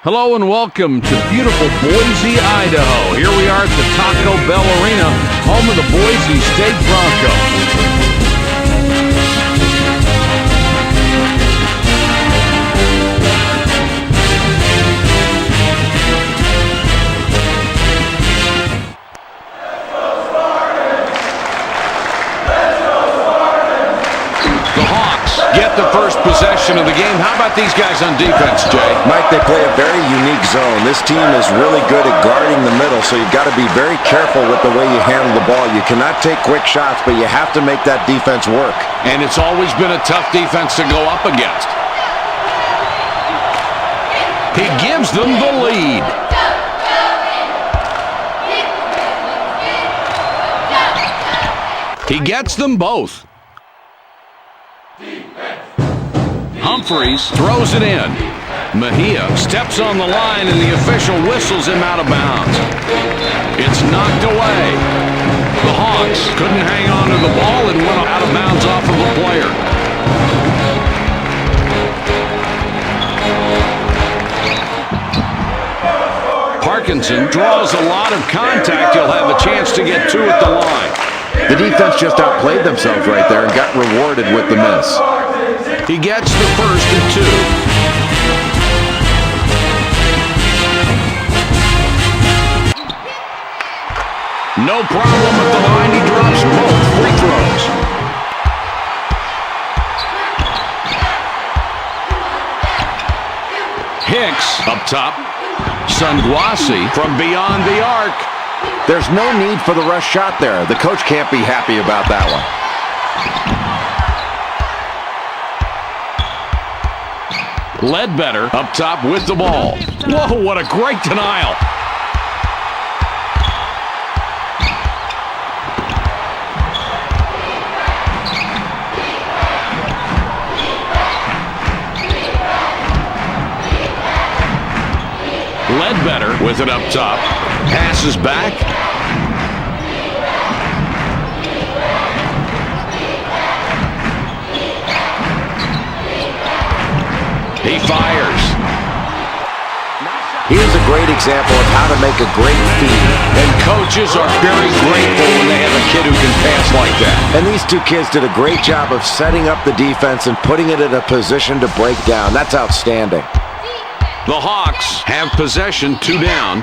Hello and welcome to beautiful Boise, Idaho. Here we are at the Taco Bell Arena, home of the Boise State Broncos. Get the first possession of the game. How about these guys on defense, Jay? Mike, they play a very unique zone. This team is really good at guarding the middle, so you've got to be very careful with the way you handle the ball. You cannot take quick shots, but you have to make that defense work. And it's always been a tough defense to go up against. He gives them the lead. He gets them both. Humphreys throws it in. Mejia steps on the line, and the official whistles him out of bounds. It's knocked away. The Hawks couldn't hang on to the ball and went out of bounds off of a player. Parkinson draws a lot of contact. He'll have a chance to get two at the line. The defense just outplayed themselves right there and got rewarded with the miss. He gets the first and two. No problem at the line. He drops both free throws. Hicks up top. Sungwasi from beyond the arc. There's no need for the rush shot there. The coach can't be happy about that one. Ledbetter up top with the ball. Whoa, what a great denial. Ledbetter with it up top. Passes back. He fires. Here's a great example of how to make a great feed. And coaches are very grateful when they have a kid who can pass like that. And these two kids did a great job of setting up the defense and putting it in a position to break down. That's outstanding. The Hawks have possession, two down.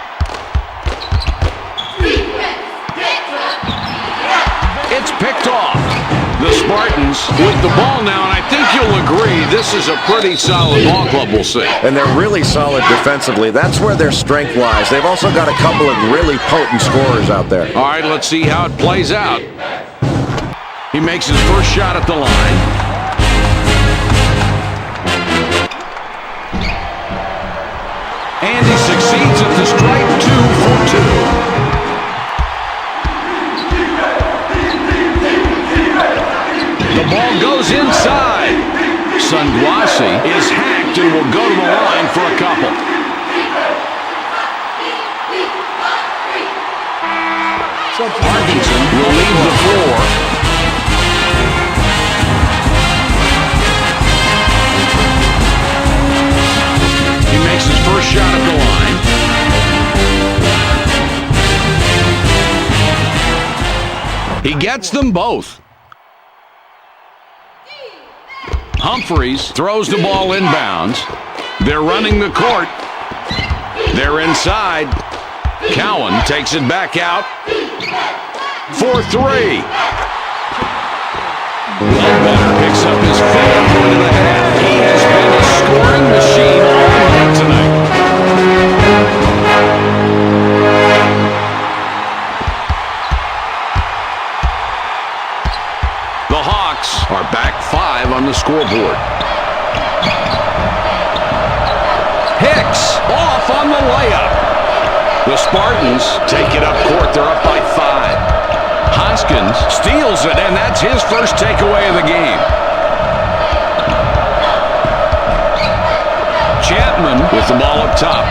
It's picked off. The Spartans with the ball now, and I think you'll agree this is a pretty solid ball club we'll see. And they're really solid defensively. That's where their strength lies. They've also got a couple of really potent scorers out there. All right, let's see how it plays out. He makes his first shot at the line. And he succeeds at the strike, 2 for 2. The ball goes inside. Sungwasi is hacked and will go to the line for a couple. Parkinson will leave the floor. He makes his first shot at the line. He gets them both. Humphreys throws the ball inbounds. They're running the court. They're inside. Cowan takes it back out for three. Ledbetter picks up his 5th point of the half. He has been a scoring machine all night tonight. The Hawks are back 5 on the scoreboard. Hicks off on the layup. The Spartans take it up court. They're up by 5. Hoskins steals it, and that's his first takeaway of the game. Chapman with the ball up top.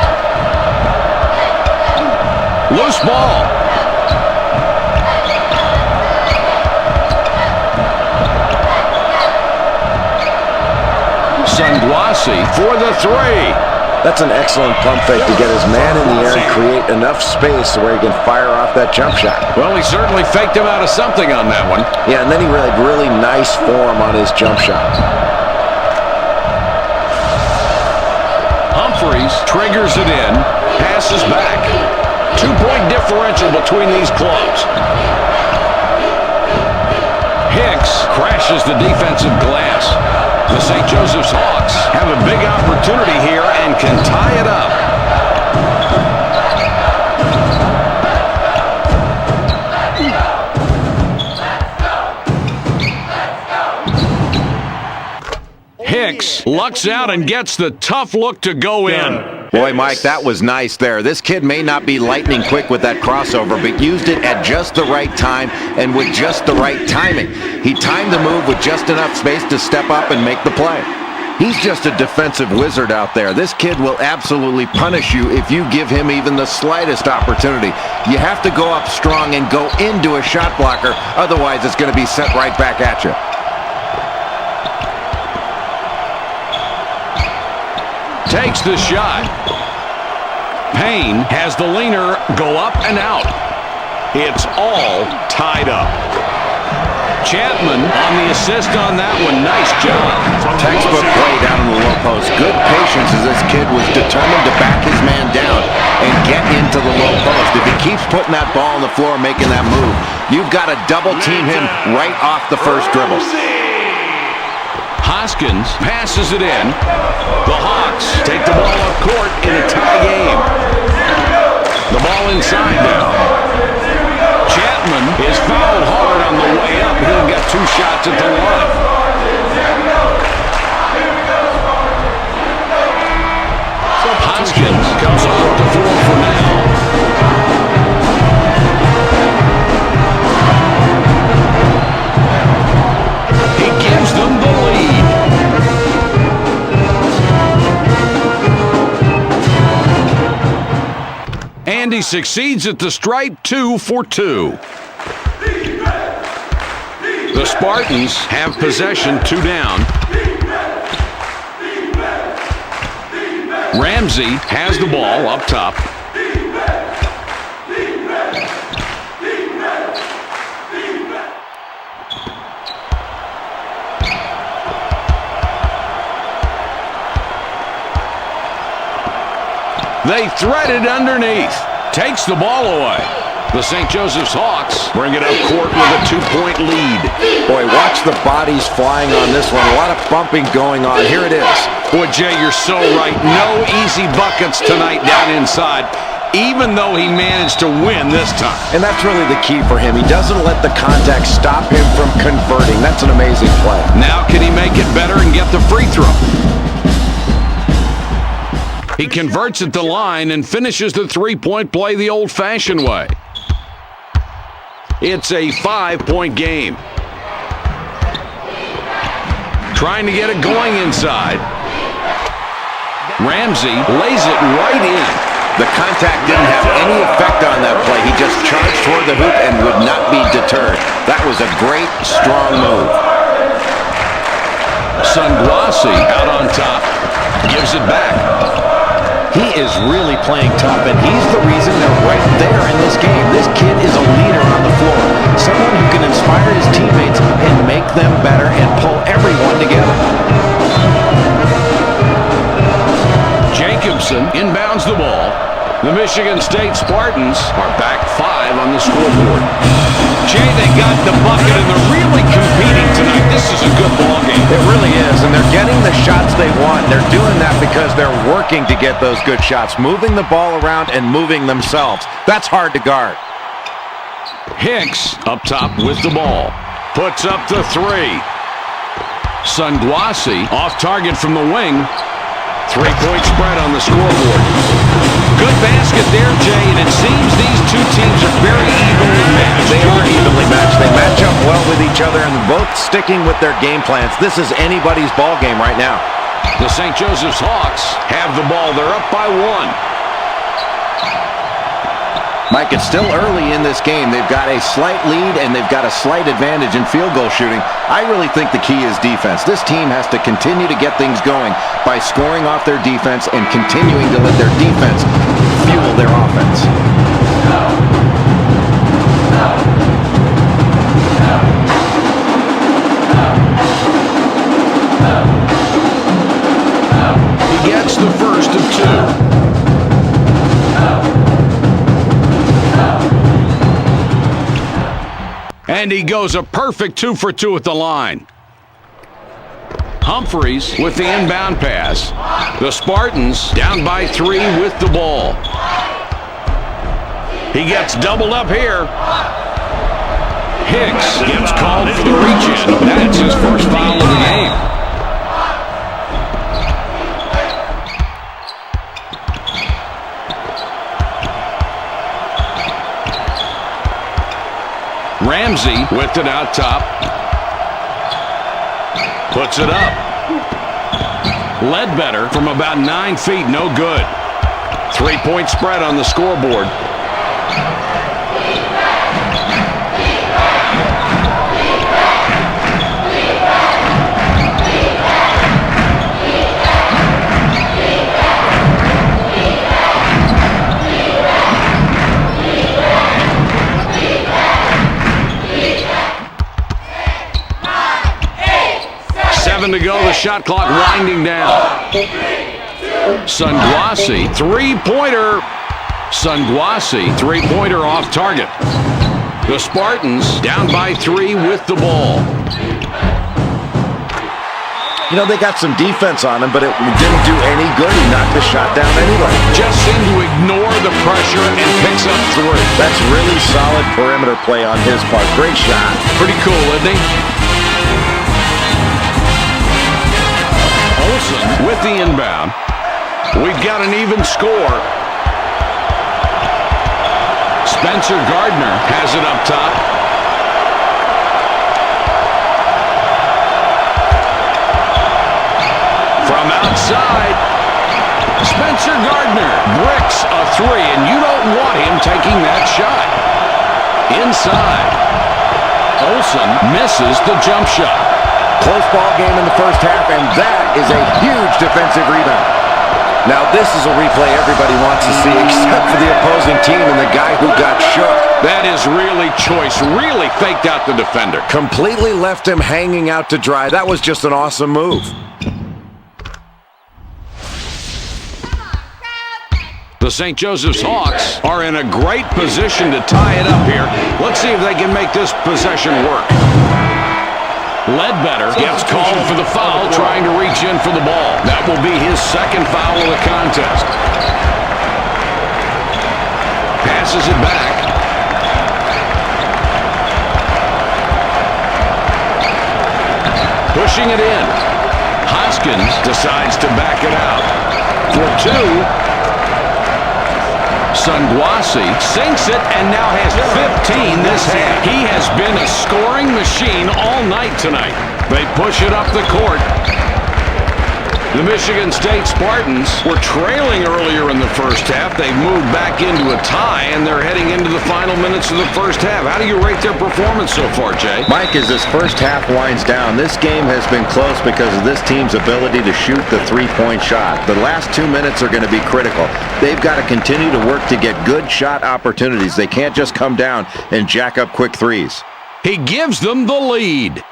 Loose ball. Sungwasi for the three. That's an excellent pump fake to get his man in the air and create enough space where he can fire off that jump shot. Well, he certainly faked him out of something on that one. Yeah, and then he had really nice form on his jump shot. Humphries triggers it in, passes back. 2-point differential between these clubs. Hicks crashes the defensive glass. The St. Joseph's Hawks have a big opportunity here and can tie it up. Hicks lucks out and gets the tough look to go in. Boy, Mike, that was nice there. This kid may not be lightning quick with that crossover, but used it at just the right time and with just the right timing. He timed the move with just enough space to step up and make the play. He's just a defensive wizard out there. This kid will absolutely punish you if you give him even the slightest opportunity. You have to go up strong and go into a shot blocker, otherwise it's going to be sent right back at you. Takes the shot. Payne has the leaner go up and out. It's all tied up. Chapman on the assist on that one. Nice job. Textbook play down in the low post. Good patience as this kid was determined to back his man down and get into the low post. If he keeps putting that ball on the floor making that move, you've got to double team him right off the first dribble. Hoskins passes it in. The Hawks take the ball up court in a tie game. The ball inside now. Chapman is fouled hard on the way up. He'll get 2 shots at the line. Hoskins comes off the floor for now. He gives them the lead. And he succeeds at the stripe, 2 for 2. The Spartans have possession, 2 down. Ramsey has the ball up top. They thread it underneath. Takes the ball away. The St. Joseph's Hawks bring it up court with a 2-point lead. Boy, watch the bodies flying on this one. A lot of bumping going on. Here it is. Boy, Jay, you're so right. No easy buckets tonight down inside, even though he managed to win this time. And that's really the key for him. He doesn't let the contact stop him from converting. That's an amazing play. Now can he make it better and get the free throw? He converts at the line and finishes the 3-point play the old-fashioned way. It's a 5-point game. Trying to get it going inside. Ramsey lays it right in. The contact didn't have any effect on that play. He just charged toward the hoop and would not be deterred. That was a great, strong move. Sunglassi out on top. Gives it back. He is really playing tough, and he's the reason they're right there in this game. This kid is a leader on the floor. Someone who can inspire his teammates and make them better and pull everyone together. Jacobson inbounds the ball. The Michigan State Spartans are back 5 on the scoreboard. Jay, they got the bucket, and they're really competing tonight. This is a good ball game. It really is, and they're getting the shots they want. They're doing that because they're working to get those good shots, moving the ball around and moving themselves. That's hard to guard. Hicks up top with the ball. Puts up the 3. Sunglassi off target from the wing. 3-point spread on the scoreboard. Good basket there, Jay, and it seems these two teams are very evenly matched. They are evenly matched. They match up well with each other and both sticking with their game plans. This is anybody's ball game right now. The St. Joseph's Hawks have the ball. They're up by 1. Mike, it's still early in this game. They've got a slight lead and they've got a slight advantage in field goal shooting. I really think the key is defense. This team has to continue to get things going by scoring off their defense and continuing to let their defense fuel their offense. He gets the first of two. And he goes a perfect 2 for 2 at the line. Humphreys with the inbound pass. The Spartans down by 3 with the ball. He gets doubled up here. Hicks gets called for the reach-in. That's his first foul of the game. Ramsey with it out top. Puts it up. Ledbetter from about 9 feet, no good. 3-point spread on the scoreboard. To go, the shot clock winding down. Sanguasi, three-pointer. Sanguasi, three-pointer off target. The Spartans down by 3 with the ball. You know, they got some defense on him, but it didn't do any good. He knocked the shot down anyway. Just seemed to ignore the pressure and picks up 3. That's really solid perimeter play on his part. Great shot. Pretty cool, isn't he? Olsen with the inbound. We've got an even score. Spencer Gardner has it up top. From outside, Spencer Gardner bricks a 3, and you don't want him taking that shot. Inside, Olsen misses the jump shot. Close ball game in the first half, and that is a huge defensive rebound. Now this is a replay everybody wants to see, except for the opposing team and the guy who got shook. That is really choice. Really faked out the defender. Completely left him hanging out to dry. That was just an awesome move. The St. Joseph's Hawks are in a great position to tie it up here. Let's see if they can make this possession work. Ledbetter gets called for the foul, trying to reach in for the ball. That will be his second foul of the contest. Passes it back. Pushing it in. Hoskins decides to back it out. For 2. Sanguasi sinks it and now has 15 this half. He has been a scoring machine all night tonight. They push it up the court. The Michigan State Spartans were trailing earlier in the first half. They've moved back into a tie, and they're heading into the final minutes of the first half. How do you rate their performance so far, Jay? Mike, as this first half winds down, this game has been close because of this team's ability to shoot the three-point shot. The last 2 minutes are going to be critical. They've got to continue to work to get good shot opportunities. They can't just come down and jack up quick threes. He gives them the lead.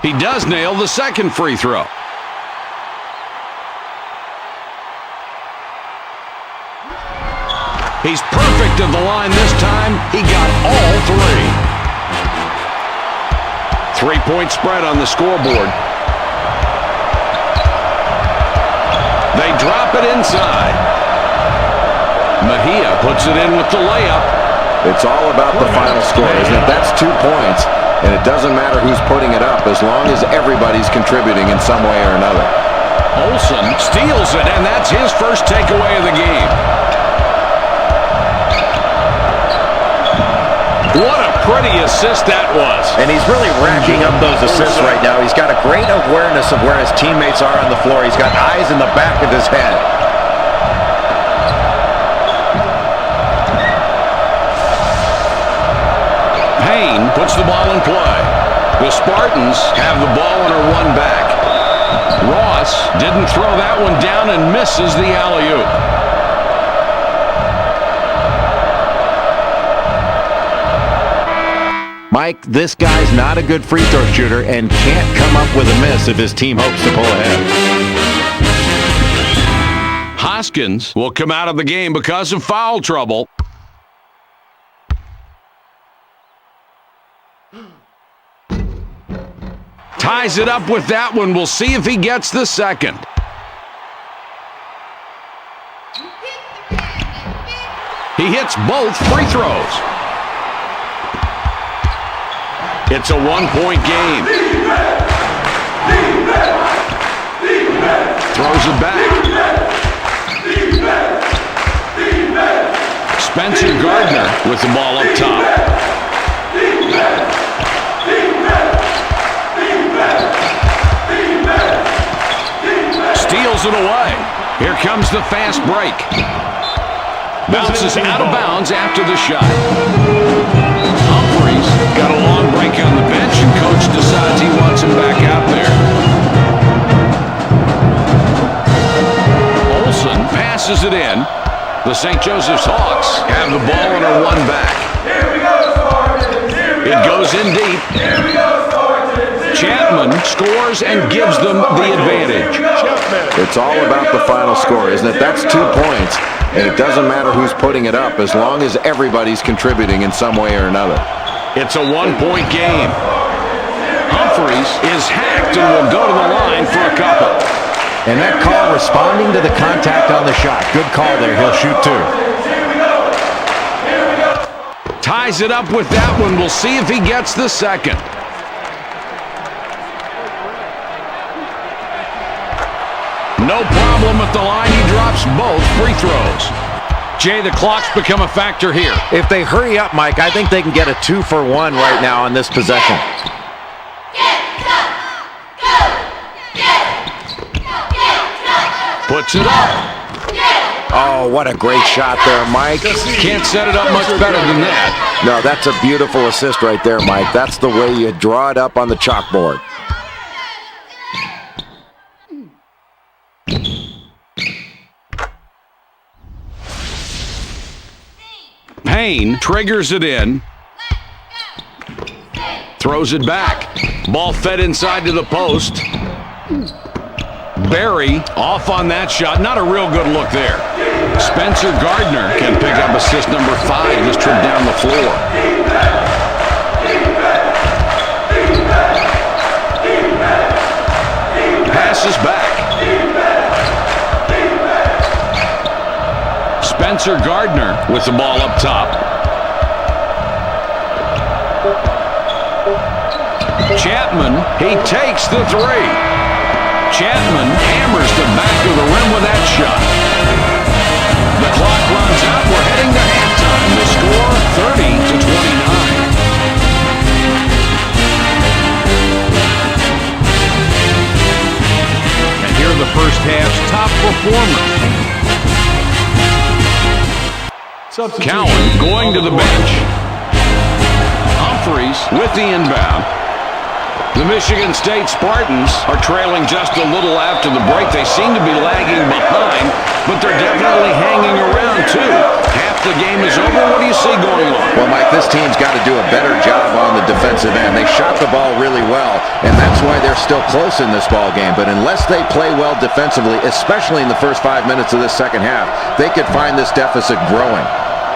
He does nail the second free throw. He's perfect at the line this time. He got all 3. 3-point spread on the scoreboard. They drop it inside. Mejia puts it in with the layup. It's all about the final score, isn't it? That's 2 points, and it doesn't matter who's putting it up as long as everybody's contributing in some way or another. Olsen steals it, and that's his first takeaway of the game. What a pretty assist that was. And he's really racking up those assists right now. He's got a great awareness of where his teammates are on the floor. He's got eyes in the back of his head. puts the ball in play. The Spartans have the ball and are one back. Ross didn't throw that one down and misses the alley-oop. Mike, this guy's not a good free throw shooter and can't come up with a miss if his team hopes to pull ahead. Hoskins will come out of the game because of foul trouble. Ties it up with that one. We'll see if he gets the second. He hits both free throws. It's a one-point game. Throws it back. Spencer Gardner with the ball up top. Steals it away. Here comes the fast break. Bounces out of bounds after the shot. Humphreys got a long break on the bench, and coach decides he wants him back out there. Olsen passes it in. The St. Joseph's Hawks have the ball and are one back. It goes in deep. Chapman scores and gives them the advantage. It's all about the final score, isn't it? That's 2 points, and it doesn't matter who's putting it up as long as everybody's contributing in some way or another. It's a one-point game. Humphreys is hacked and will go to the line for a couple. And that call responding to the contact on the shot. Good call there. He'll shoot two. Ties it up with that one. We'll see if he gets the second. No problem at the line. He drops both free throws. Jay, the clock's become a factor here. If they hurry up, Mike, I think they can get a 2-for-1 right now on this possession. Puts it up. Oh, what a great shot there, Mike. Can't set it up much better than that. No, that's a beautiful assist right there, Mike. That's the way you draw it up on the chalkboard. Payne triggers it in. Throws it back. Ball fed inside to the post. Barry off on that shot. Not a real good look there. Spencer Gardner can pick up assist number 5. This trip down the floor. Passes back. Spencer Gardner with the ball up top. Chapman, he takes the three. Chapman hammers the back of the rim with that shot. The clock runs out. We're heading to halftime. The score 30-29. And here are the first half's top performers. Cowan going to the bench. Humphreys with the inbound. The Michigan State Spartans are trailing just a little after the break. They seem to be lagging behind, but they're definitely hanging around too. Half the game is over. What do you see going on? Well, Mike, this team's got to do a better job on the defensive end. They shot the ball really well, and that's why they're still close in this ball game. But unless they play well defensively, especially in the first 5 minutes of this second half, they could find this deficit growing.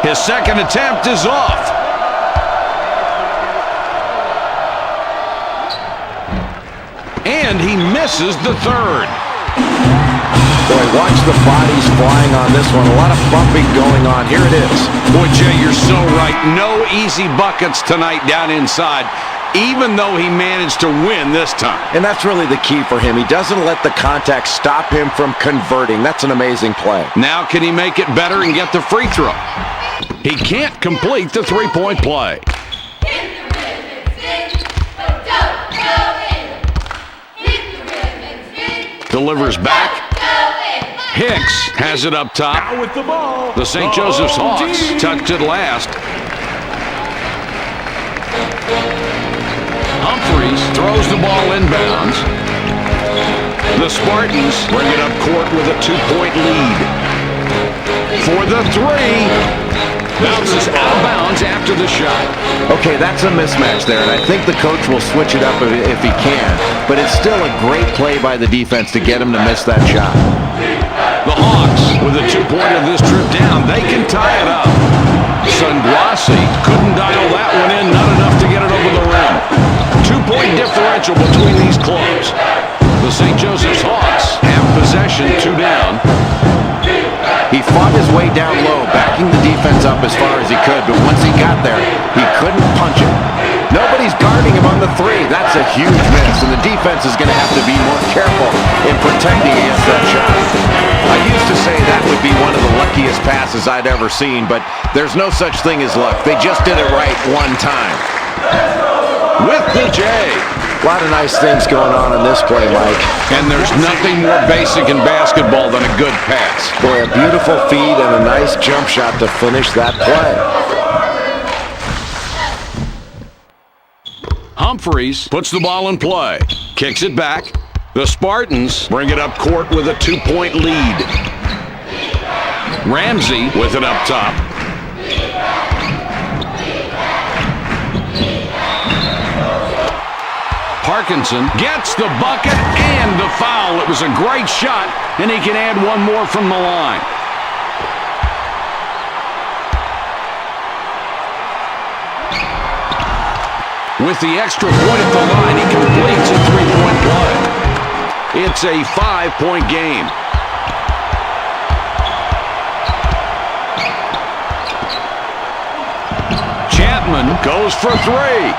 His second attempt is off. And he misses the third. Boy, watch the bodies flying on this one. A lot of bumping going on. Here it is. Boy, Jay, you're so right. No easy buckets tonight down inside, even though he managed to win this time. And that's really the key for him. He doesn't let the contact stop him from converting. That's an amazing play. Now can he make it better and get the free throw? He can't complete the three-point play. Delivers back. Hicks has it up top. With the ball. The St. Joseph's Hawks tucked it last. Humphreys throws the ball inbounds. The Spartans bring it up court with a 2-point lead. For the three. Bounces out of bounds after the shot. Okay, that's a mismatch there, and I think the coach will switch it up if he can. But it's still a great play by the defense to get him to miss that shot. The Hawks, with a 2-pointer this trip down, they can tie it up. Sunguasi couldn't dial that one in, not enough to get it over the rim. 2-point differential between these clubs. The St. Joseph's Hawks have possession, 2 down. He fought his way down low, backing the defense up as far as he could, but once he got there, he couldn't punch it. Nobody's guarding him on the three. That's a huge miss, and the defense is going to have to be more careful in protecting against that shot. I used to say that would be one of the luckiest passes I'd ever seen, but there's no such thing as luck. They just did it right one time. With the J. A lot of nice things going on in this play, Mike. And there's nothing more basic in basketball than a good pass. Boy, a beautiful feed and a nice jump shot to finish that play. Humphreys puts the ball in play. Kicks it back. The Spartans bring it up court with a 2-point lead. Ramsey with it up top. Parkinson gets the bucket and the foul. It was a great shot, and he can add one more from the line. With the extra point at the line, he completes a 3-point play. It's a 5-point game. Chapman goes for 3.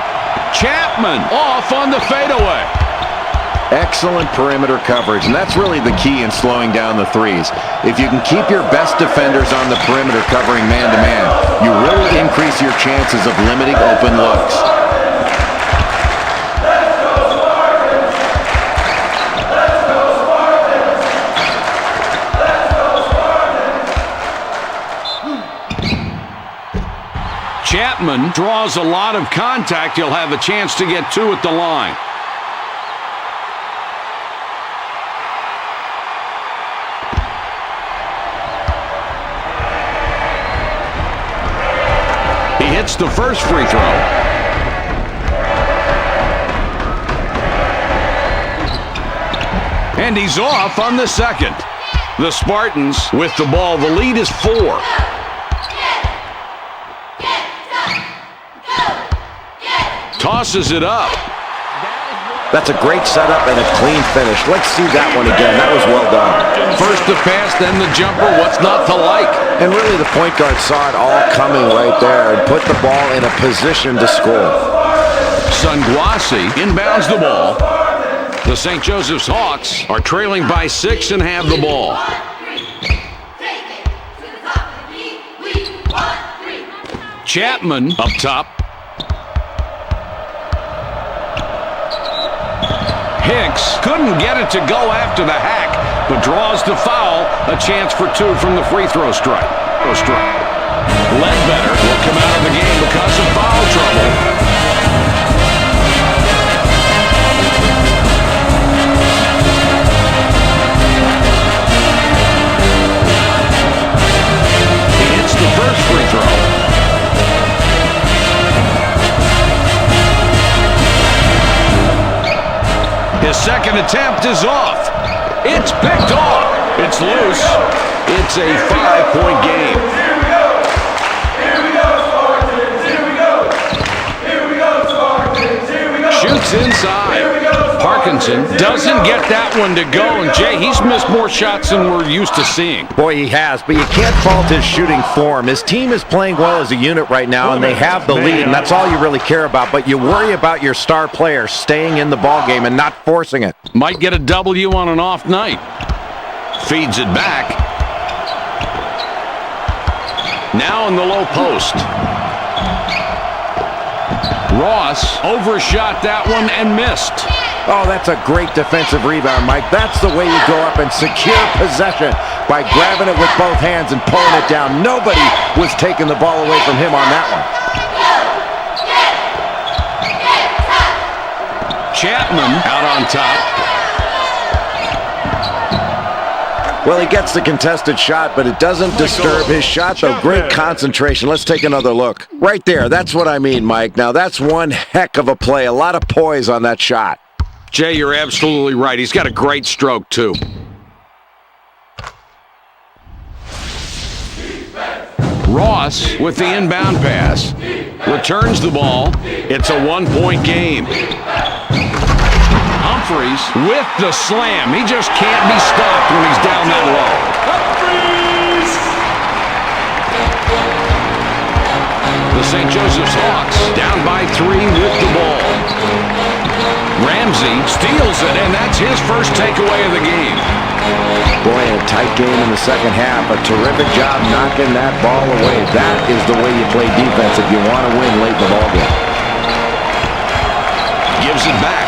Chapman off on the fadeaway. Excellent perimeter coverage, and that's really the key in slowing down the threes. If you can keep your best defenders on the perimeter covering man-to-man, you really increase your chances of limiting open looks. Chapman draws a lot of contact. He'll have a chance to get 2 at the line. He hits the first free throw. And he's off on the second. The Spartans with the ball. The lead is 4. Tosses it up. That's a great setup and a clean finish. Let's see that one again. That was well done. First the pass, then the jumper. What's not to like? And really the point guard saw it all coming right there and put the ball in a position to score. Sunguasi inbounds the ball. The St. Joseph's Hawks are trailing by 6 and have the ball. Chapman up top. Hicks couldn't get it to go after the hack, but draws the foul. A chance for 2 from the free throw strike. Ledbetter will come out of the game because of foul trouble. He hits the first free throw. His second attempt is off. It's picked off. It's loose. It's a 5-point game. Here we go, Spartans. Here we go. Here we go, Spartans. Here we go. Shoots inside. Parkinson doesn't get that one to go, and Jay, he's missed more shots than we're used to seeing. Boy, he has, but you can't fault his shooting form. His team is playing well as a unit right now, and they have the lead, and that's all you really care about. But you worry about your star player staying in the ballgame and not forcing it. Might get a W on an off night. Feeds it back. Now in the low post. Ross overshot that one and missed. Oh, that's a great defensive rebound, Mike. That's the way you go up and secure possession by grabbing it with both hands and pulling it down. Nobody was taking the ball away from him on that one. Chapman out on top. Well, he gets the contested shot, but it doesn't disturb his shot, though. Great concentration. Let's take another look. Right there, that's what I mean, Mike. Now, that's one heck of a play. A lot of poise on that shot. Jay, you're absolutely right. He's got a great stroke, too. Ross with the inbound pass. Returns the ball. It's a one-point game. Humphries with the slam. He just can't be stopped when he's down that low. The St. Joseph's Hawks down by 3 with the ball. Ramsey steals it, and that's his first takeaway of the game. Boy, a tight game in the second half. A terrific job knocking that ball away. That is the way you play defense if you want to win late in the ballgame. Gives it back.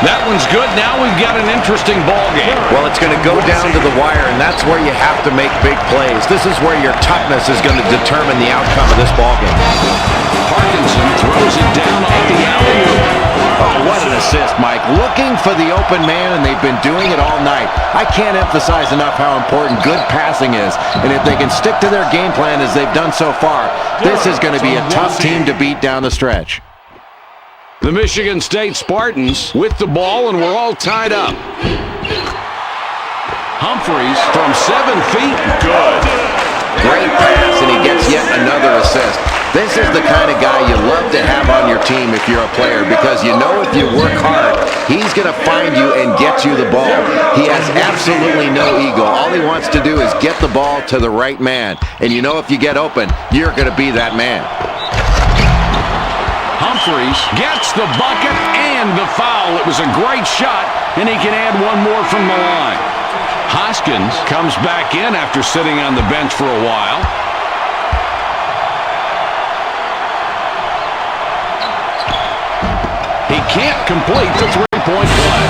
That one's good. Now we've got an interesting ball game. Well, it's going to go down to the wire, and that's where you have to make big plays. This is where your toughness is going to determine the outcome of this ball game. Parkinson throws it down off the alley-oop. Oh, what an assist, Mike. Looking for the open man, and they've been doing it all night. I can't emphasize enough how important good passing is. And if they can stick to their game plan as they've done so far, this is going to be a tough team to beat down the stretch. The Michigan State Spartans with the ball, and we're all tied up. Humphries from 7 feet. Good. Great pass, and he gets yet another assist. This is the kind of guy you love to have on your team if you're a player, because you know if you work hard, he's going to find you and get you the ball. He has absolutely no ego. All he wants to do is get the ball to the right man. And you know if you get open, you're going to be that man. Humphries gets the bucket and the foul. It was a great shot, and he can add one more from the line. Hoskins comes back in after sitting on the bench for a while. He can't complete the three-point play.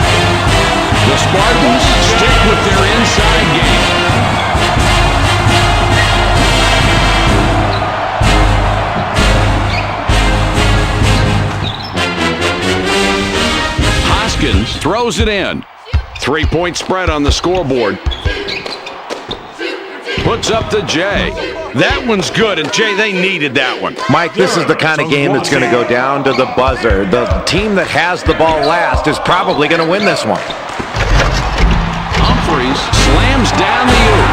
The Spartans stick with their inside game. Hoskins throws it in. 3-point spread on the scoreboard. Puts up the J. That one's good, and Jay, they needed that one. Mike, this is the kind of game that's going to go down to the buzzer. The team that has the ball last is probably going to win this one. Humphries slams down the oop.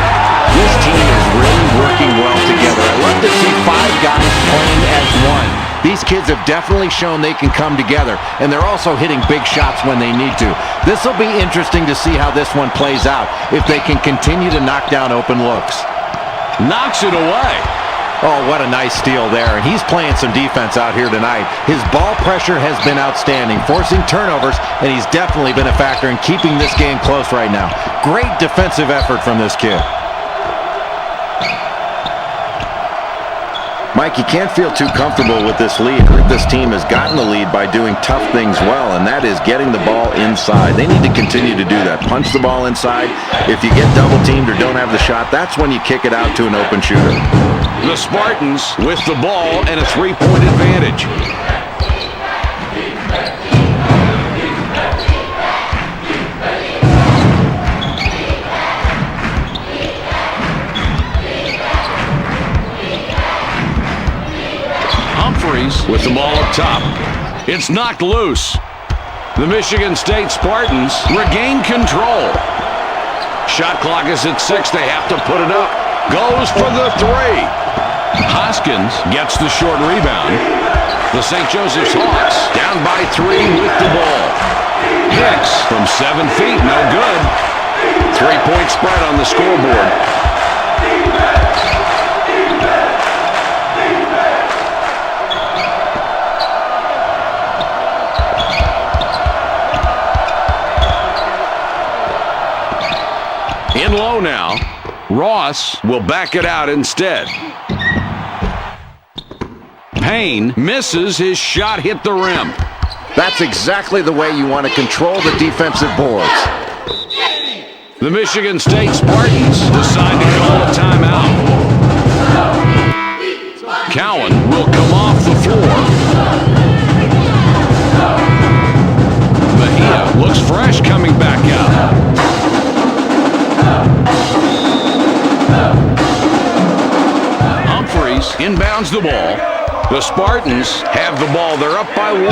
This team is really working well together. I love to see 5 guys playing as one. These kids have definitely shown they can come together, and they're also hitting big shots when they need to. This will be interesting to see how this one plays out, if they can continue to knock down open looks. Knocks it away. Oh, what a nice steal there, and he's playing some defense out here tonight. His ball pressure has been outstanding, forcing turnovers, and he's definitely been a factor in keeping this game close right now. Great defensive effort from this kid. Mike, you can't feel too comfortable with this lead. This team has gotten the lead by doing tough things well, and that is getting the ball inside. They need to continue to do that. Punch the ball inside. If you get double-teamed or don't have the shot, that's when you kick it out to an open shooter. The Spartans with the ball and a 3-point advantage. With the ball up top. It's knocked loose. The Michigan State Spartans regain control. Shot clock is at 6. They have to put it up. Goes for the 3. Hoskins gets the short rebound. The St. Joseph's Hawks down by 3 with the ball. Hicks from 7 feet, no good. 3-point spread on the scoreboard. In low now. Ross will back it out instead. Payne misses. His shot hit the rim. That's exactly the way you want to control the defensive boards. The Michigan State Spartans decide to call a timeout. Cowan will come off the floor. looks fresh coming back out. Humphreys inbounds the ball. The Spartans have the ball. They're up by 1.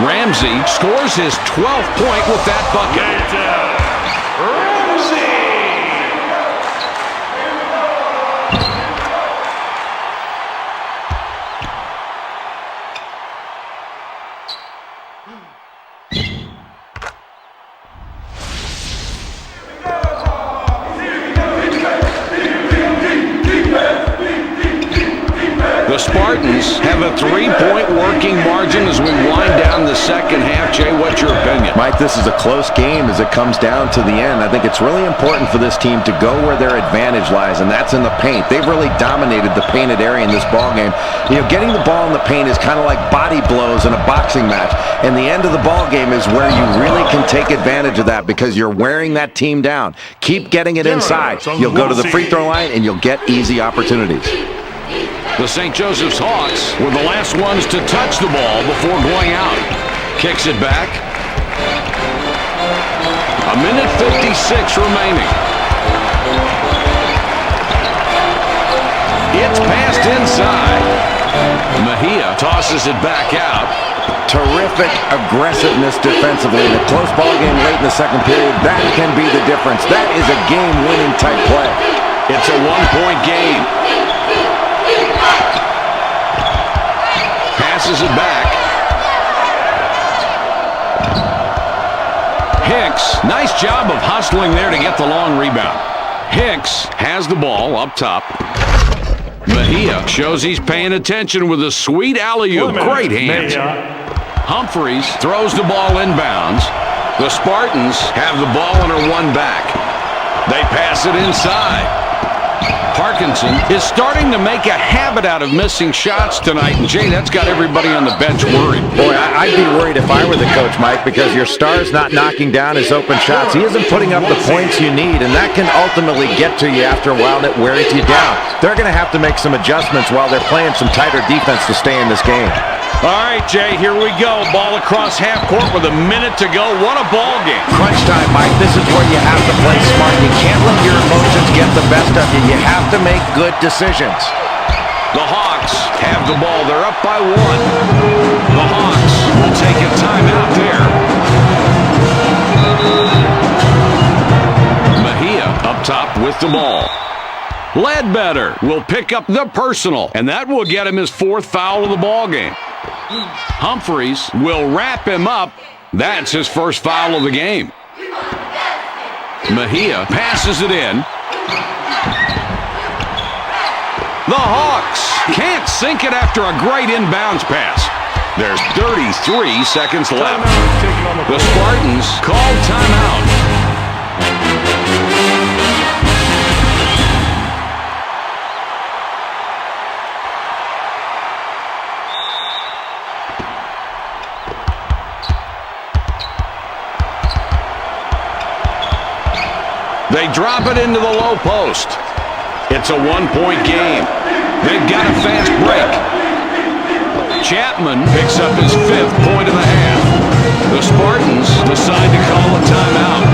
Ramsey scores his 12th point with that bucket. The Spartans have a 3-point working margin as we wind down the second half. Jay, what's your opinion? Mike, this is a close game as it comes down to the end. I think it's really important for this team to go where their advantage lies, and that's in the paint. They've really dominated the painted area in this ballgame. You know, getting the ball in the paint is kind of like body blows in a boxing match, and the end of the ballgame is where you really can take advantage of that because you're wearing that team down. Keep getting it inside. You'll go to the free throw line, and you'll get easy opportunities. The St. Joseph's Hawks were the last ones to touch the ball before going out. Kicks it back. 1:56 remaining. It's passed inside. Mejia tosses it back out. Terrific aggressiveness defensively in a close ball game late in the second period. That can be the difference. That is a game-winning type play. It's a 1-point game. Passes it back. Hicks, nice job of hustling there to get the long rebound. Hicks has the ball up top. Mejia shows he's paying attention with a sweet alley-oop. Great hands. Humphreys throws the ball inbounds. The Spartans have the ball and are one back. They pass it inside. Parkinson is starting to make a habit out of missing shots tonight, and Jay, that's got everybody on the bench worried. Boy, I'd be worried if I were the coach, Mike, because your star's not knocking down his open shots. He isn't putting up the points you need, and that can ultimately get to you after a while, and it wears you down. They're going to have to make some adjustments while they're playing some tighter defense to stay in this game. All right, Jay, here we go. Ball across half court with a minute to go. What a ball game. Crunch time, Mike. This is where you have to play smart. You can't let your emotions get the best of you. You have to make good decisions. The Hawks have the ball. They're up by 1. The Hawks will take a timeout there. Mejia up top with the ball. Ledbetter will pick up the personal, and that will get him his 4th foul of the ball game. Humphreys will wrap him up. That's his 1st foul of the game. Mejia passes it in. The Hawks can't sink it after a great inbounds pass. There's 33 seconds left. The Spartans call timeout. They drop it into the low post. It's a 1-point game. They've got a fast break. Chapman picks up his 5th point of the half. The Spartans decide to call a timeout.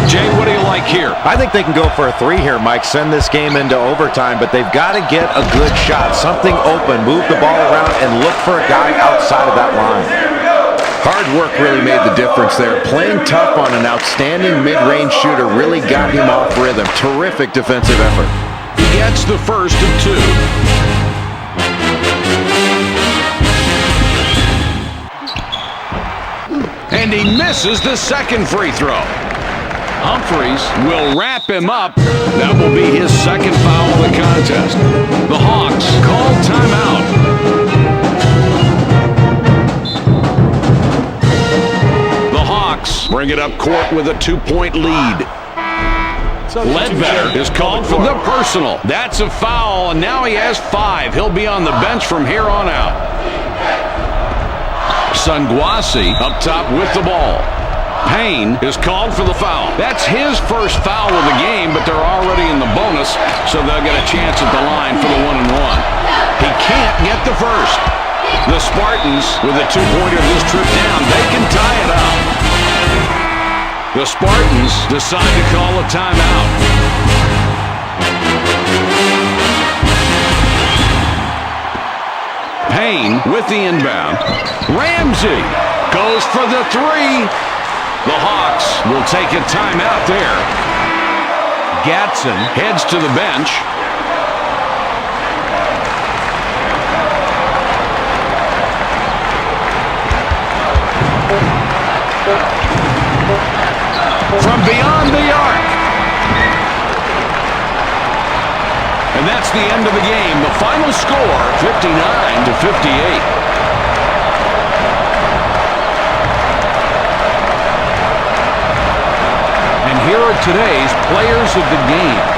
Jay, what do you like here? I think they can go for a 3 here, Mike. Send this game into overtime, but they've got to get a good shot. Something open. Move the ball around and look for a guy outside of that line. Hard work really made the difference there. Playing tough on an outstanding mid-range shooter really got him off rhythm. Terrific defensive effort. He gets the first of 2. And he misses the second free throw. Humphreys will wrap him up. That will be his 2nd foul of the contest. The Hawks call timeout. Bring it up court with a 2-point lead. Ledbetter is called for the personal. That's a foul, and now he has 5. He'll be on the bench from here on out. Sanguasi up top with the ball. Payne is called for the foul. That's his 1st foul of the game, but they're already in the bonus, so they'll get a chance at the line for the 1-and-1. He can't get the first. The Spartans, with a two-pointer this trip down, they can tie it up. The Spartans decide to call a timeout. Payne with the inbound. Ramsey goes for the three. The Hawks will take a timeout there. Gatson heads to the bench. From beyond the arc. And that's the end of the game. The final score, 59-58. And here are today's players of the game.